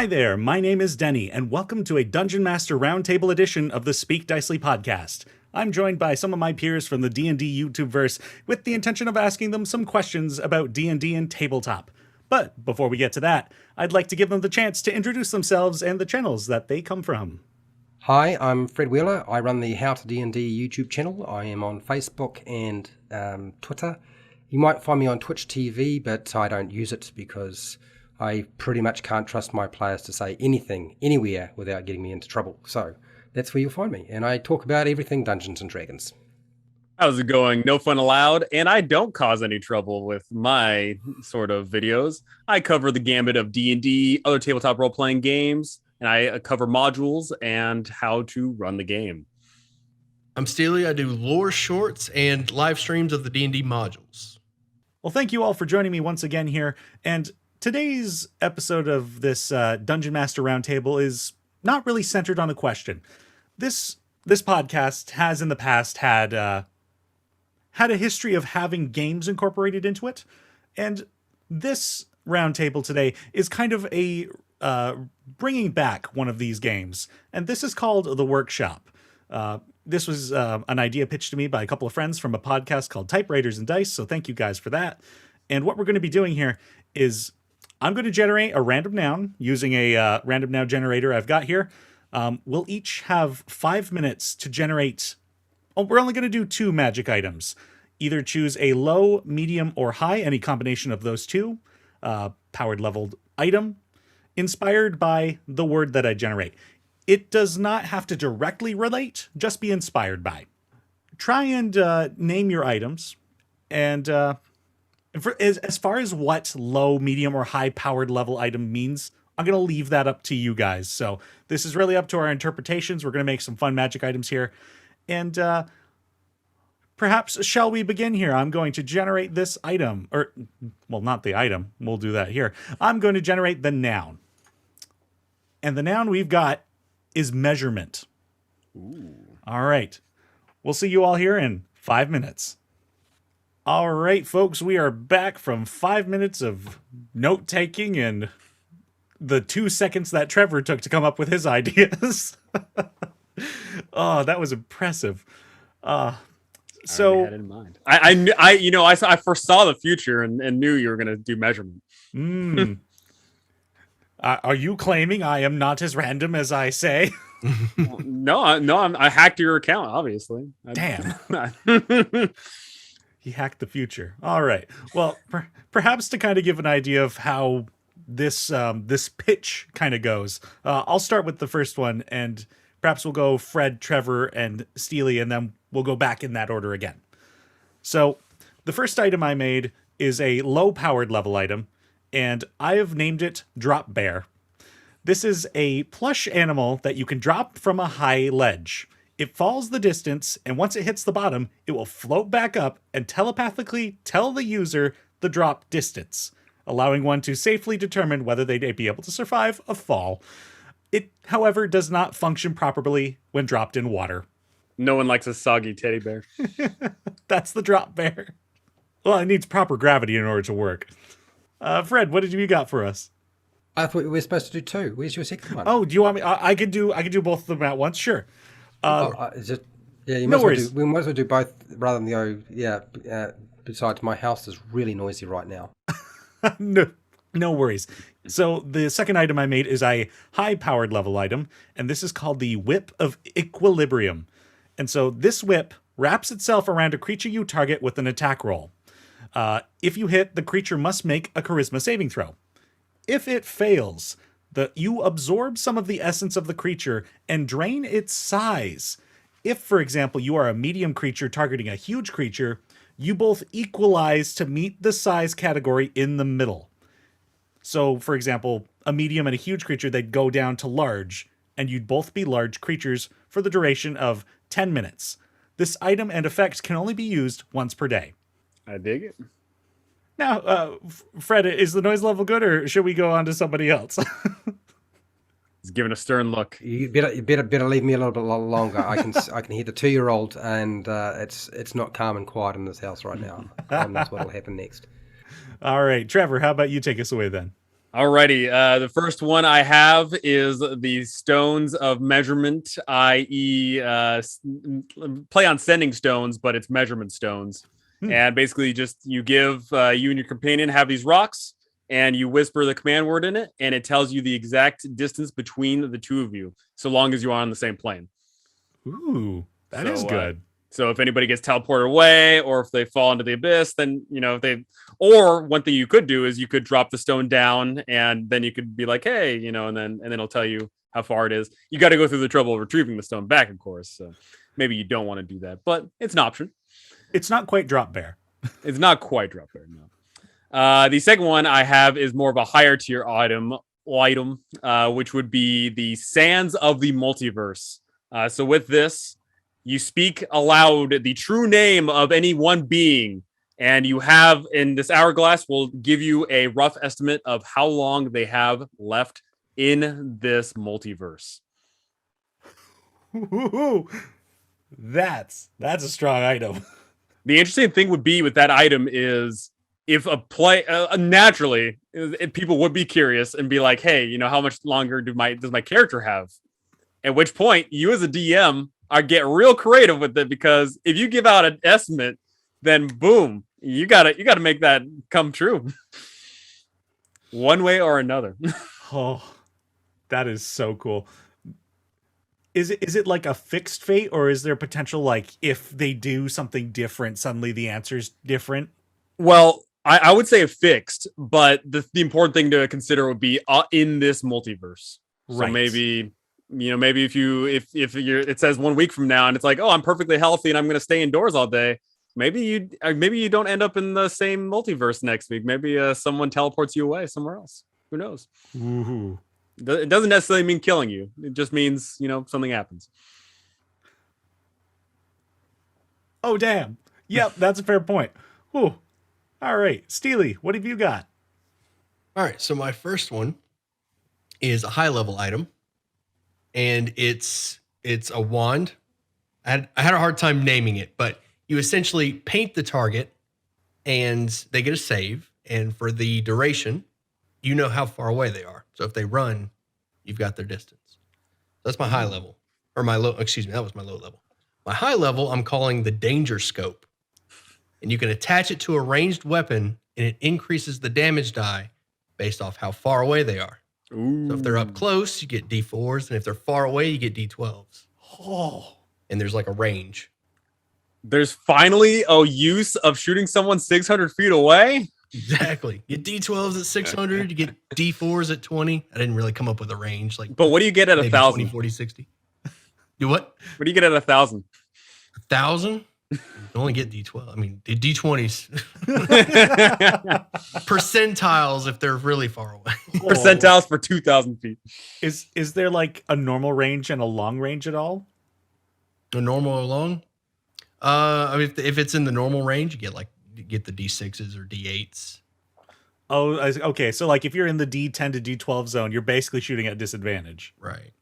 Hi there, my name is Denny, and welcome to a Dungeon Master Roundtable edition of the Speak Dicely podcast. I'm joined by some of my peers from the D&D YouTube-verse with the intention of asking them some questions about D&D and tabletop. But before we get to that, I'd like to give them the chance to introduce themselves and the channels that they come from. Hi, I'm Fred Wheeler. I run the How to D&D YouTube channel. I am on Facebook and Twitter. You might find me on Twitch TV, but I don't use it because I pretty much can't trust my players to say anything, anywhere, without getting me into trouble. So that's where you'll find me. And I talk about everything Dungeons and Dragons. How's it going? No fun allowed. And I don't cause any trouble with my sort of videos. I cover the gambit of D&D, other tabletop role-playing games, and I cover modules and how to run the game. I'm Steely. I do lore shorts and live streams of the D&D modules. Well, thank you all for joining me once again here. And today's episode of this Dungeon Master Roundtable is not really centered on a question. This podcast has in the past had a history of having games incorporated into it, and this roundtable today is kind of a bringing back one of these games, and this is called The Workshop. This was an idea pitched to me by a couple of friends from a podcast called Typewriters and Dice, so thank you guys for that. And what we're going to be doing here is I'm going to generate a random noun using a random noun generator I've got here. We'll each have 5 minutes to generate. Oh, we're only going to do 2 magic items. Either choose a low, medium, or high, any combination of those two, powered leveled item, inspired by the word that I generate. It does not have to directly relate, just be inspired by. Try and name your items, and as far as what low, medium, or high powered level item means, I'm going to leave that up to you guys. So this is really up to our interpretations. We're going to make some fun magic items here. And perhaps, shall we begin here? I'm going to generate this item. Or, well, not the item. We'll do that here. I'm going to generate the noun. And the noun we've got is measurement. Ooh. All right. We'll see you all here in 5 minutes. All right, folks, we are back from 5 minutes of note-taking and the 2 seconds that Trevor took to come up with his ideas. Oh, that was impressive. I had it in mind. I foresaw the future and knew you were going to do measurement. Are you claiming I am not as random as I say? No, I hacked your account, obviously. Damn. He hacked the future. All right. Well, perhaps to kind of give an idea of how this pitch kind of goes, I'll start with the first one, and perhaps we'll go Fred, Trevor, and Steely, and then we'll go back in that order again. So the first item I made is a low-powered level item, and I have named it Drop Bear. This is a plush animal that you can drop from a high ledge. It falls the distance, and once it hits the bottom, it will float back up and telepathically tell the user the drop distance, allowing one to safely determine whether they'd be able to survive a fall. It, however, does not function properly when dropped in water. No one likes a soggy teddy bear. That's the Drop Bear. Well, it needs proper gravity in order to work. Fred, what did you got for us? I thought we were supposed to do 2. Where's your second one? Oh, do you want me? I could do both of them at once. Sure. You no might worries. we might as well do both rather than besides, my house is really noisy right now. No worries. So the second item I made is a high-powered level item, and this is called the Whip of Equilibrium. And so this whip wraps itself around a creature you target with an attack roll. If you hit, the creature must make a charisma saving throw. If it fails, you absorb some of the essence of the creature and drain its size. If, for example, you are a medium creature targeting a huge creature, you both equalize to meet the size category in the middle. So, for example, a medium and a huge creature, they'd go down to large, and you'd both be large creatures for the duration of 10 minutes. This item and effect can only be used once per day. I dig it. Now, Fred, is the noise level good, or should we go on to somebody else? He's giving a stern look. You better leave me a little bit longer. I can hear the 2-year-old, and it's not calm and quiet in this house right now. And that's what'll happen next. All right, Trevor, how about you take us away then? Alrighty. The first one I have is the stones of measurement, i.e., play on sending stones, but it's measurement stones. And basically, just you give you and your companion have these rocks, and you whisper the command word in it, and it tells you the exact distance between the two of you, so long as you are on the same plane. Ooh, that is good. So if anybody gets teleported away, or if they fall into the abyss, then if they. Or one thing you could do is you could drop the stone down, and then you could be like, "Hey," and then it'll tell you how far it is. You got to go through the trouble of retrieving the stone back, of course. So maybe you don't want to do that, but it's an option. It's not quite drop bear. It's not quite drop bear, no. The second one I have is more of a higher tier item, which would be the Sands of the Multiverse. So with this, you speak aloud the true name of any one being. And you have, in this hourglass, will give you a rough estimate of how long they have left in this multiverse. That's a strong item. The interesting thing would be with that item is if a play naturally, if people would be curious and be like, "Hey, how much longer does my character have?" At which point, you as a DM are get real creative with it, because if you give out an estimate, then boom, you gotta make that come true, one way or another. Oh, that is so cool. Is it like a fixed fate, or is there potential, like, if they do something different, suddenly the answer's different? Well, I would say fixed, but the important thing to consider would be in this multiverse. Right. So maybe if it says 1 week from now and it's like, "Oh, I'm perfectly healthy and I'm going to stay indoors all day." Maybe you don't end up in the same multiverse next week. Maybe someone teleports you away somewhere else. Who knows? Woohoo. It doesn't necessarily mean killing you. It just means, something happens. Oh, damn. Yep, that's a fair point. Whew. All right. Steely, what have you got? All right, so my first one is a high level item, and it's a wand. I had a hard time naming it, but you essentially paint the target, and they get a save, and for the duration, you know how far away they are. So if they run, you've got their distance. That's my high level, or my low. Excuse me, that was my low level. My high level, I'm calling the danger scope, and you can attach it to a ranged weapon, and it increases the damage die based off how far away they are. Ooh. So if they're up close, you get D4s, and if they're far away, you get D12s. Oh. And there's like a range. There's finally a use of shooting someone 600 feet away. Exactly. You get D12s at 600, you get D4s at 20. I didn't really come up with a range. But what do you get at 1,000? 20, 40, 60. You what? What do you get at 1,000? 1,000? You only get D12. I mean, D20s. Percentiles if they're really far away. Percentiles for 2,000 feet. Is there like a normal range and a long range at all? A normal or long? I mean, if it's in the normal range, you get the D6s or D8s. Oh, okay. So like if you're in the D10 to D12 zone, you're basically shooting at disadvantage. Right.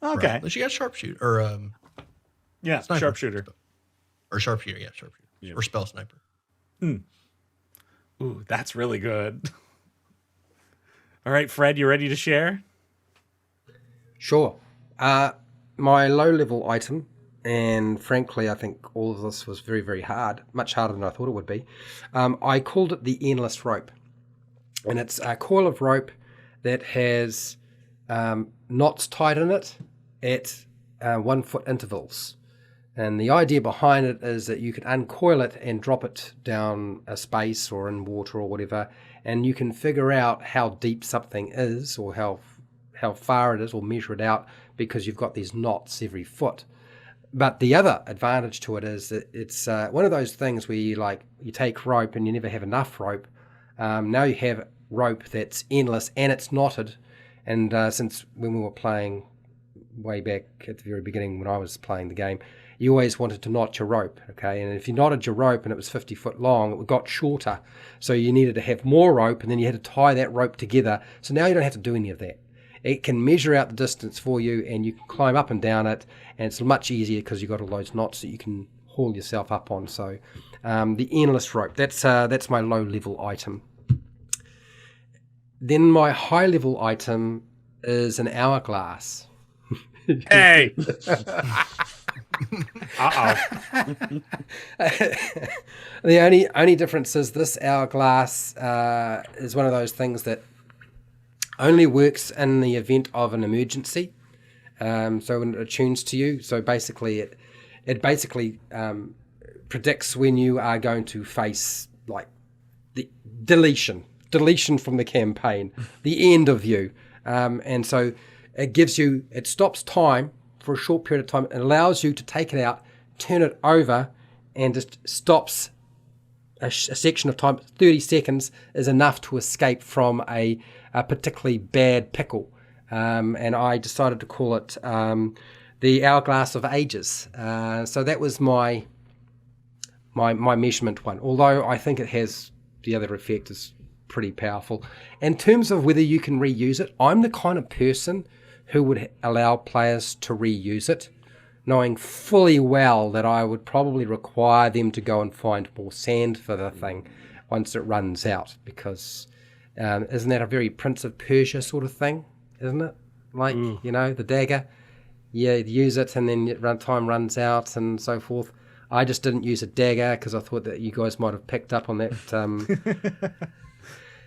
Okay. Right. Unless you got sharpshooter or yeah, sniper. sharpshooter. Or sharpshooter, yeah, sharpshooter. Yep. Or spell sniper. Ooh, that's really good. All right, Fred, you ready to share? Sure. My low-level item, and frankly, I think all of this was very, very hard, much harder than I thought it would be. I called it the endless rope. And it's a coil of rope that has knots tied in it at 1 foot intervals. And the idea behind it is that you can uncoil it and drop it down a space or in water or whatever, and you can figure out how deep something is or how far it is, or measure it out, because you've got these knots every foot. But the other advantage to it is that it's one of those things where you take rope and you never have enough rope. Now you have rope that's endless and it's knotted. And since when we were playing way back at the very beginning when I was playing the game, you always wanted to knot your rope, okay? And if you knotted your rope and it was 50 foot long, it got shorter. So you needed to have more rope, and then you had to tie that rope together. So now you don't have to do any of that. It can measure out the distance for you, and you can climb up and down it, and it's much easier because you've got all those knots that you can haul yourself up on. So the endless rope, that's my low-level item. Then my high level item is an hourglass. Hey, The only difference is this hourglass is one of those things that only works in the event of an emergency. So when it attunes to you, so basically it basically predicts when you are going to face like the deletion from the campaign, the end of you, and so it stops time for a short period of time. It allows you to take it out, turn it over, and just stops a section of time. 30 seconds is enough to escape from a particularly bad pickle. And I decided to call it the Hourglass of Ages. So that was my measurement one, although I think it has the other effect is pretty powerful. In terms of whether you can reuse it, I'm the kind of person who would allow players to reuse it, knowing fully well that I would probably require them to go and find more sand for the thing once it runs out, because isn't that a very Prince of Persia sort of thing, isn't it? Like, the dagger, you use it and then time runs out and so forth. I just didn't use a dagger because I thought that you guys might have picked up on that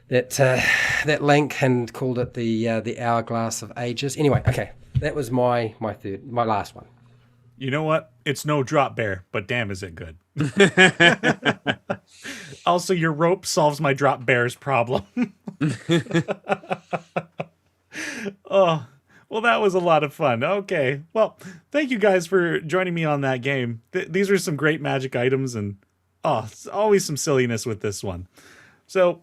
that link and called it the Hourglass of Ages. Anyway, okay, that was my last one. You know what? It's no drop bear, but damn, is it good. Also, your rope solves my drop bear's problem. Oh, well, that was a lot of fun. Okay, well, thank you guys for joining me on that game. These are some great magic items, and it's always some silliness with this one. So,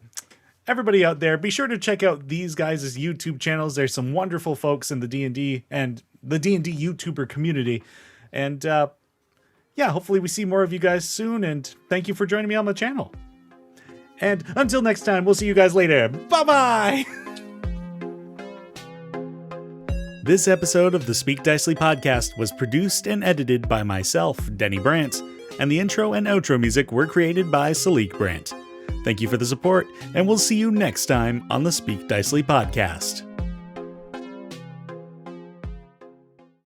everybody out there, be sure to check out these guys' YouTube channels. There's some wonderful folks in the D&D and the D&D YouTuber community. And hopefully we see more of you guys soon. And thank you for joining me on the channel. And until next time, we'll see you guys later. Bye-bye! This episode of the Speak Dicely podcast was produced and edited by myself, Teni Brant, and the intro and outro music were created by Teni Brant. Thank you for the support, and we'll see you next time on the Speak Dicely podcast.